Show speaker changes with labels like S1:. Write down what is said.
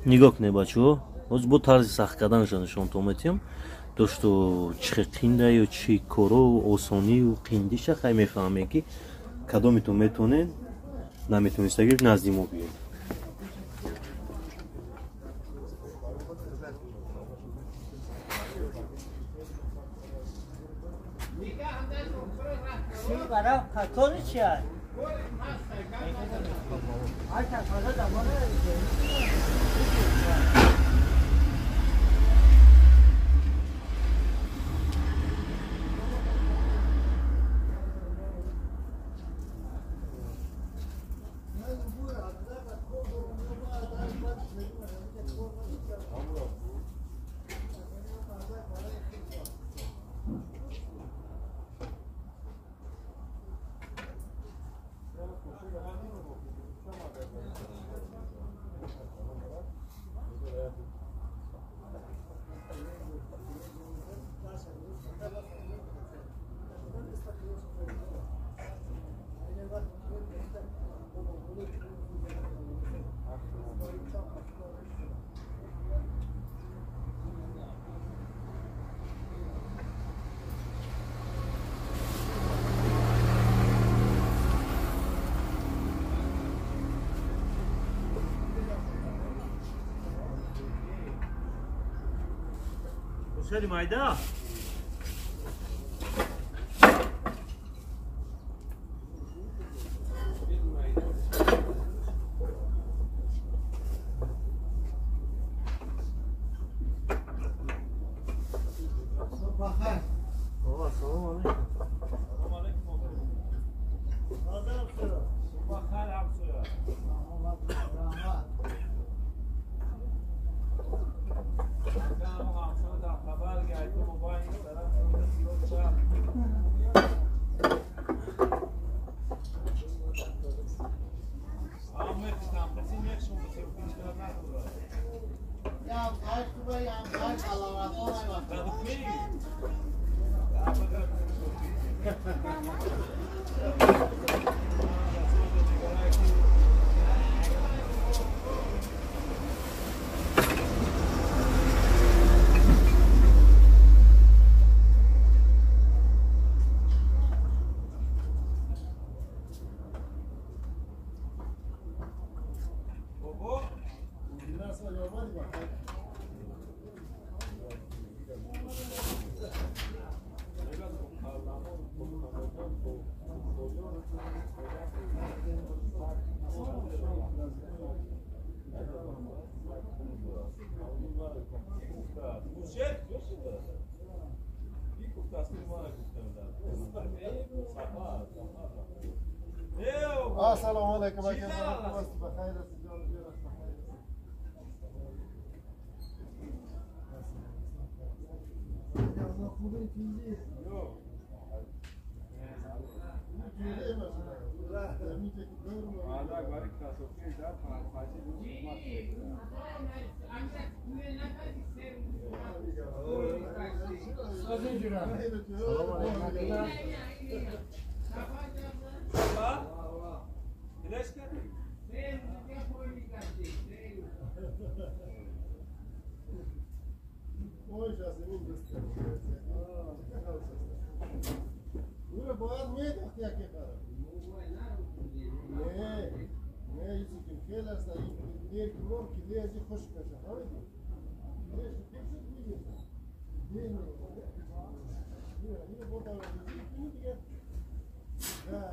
S1: نگاه کنه بچه‌ها از با طرز سخت کردنشان نشون میدم تو що چه قینده یا چی کارو آسانی و قیندیش خیلی میفهمه که کدومتون میتونین نمیتونید اگر نزدیک ما بیاید
S2: برای کاری چیه؟
S1: خیلی مایده
S3: سلام علیکم بخیر بخیر باید میداختی اکی خرم نه ایسی که خیل است این دیر کنم که دیر ازی خوش کشه خواهیدی دیر شکر شد میگه دیر اینو بودم دیگه نه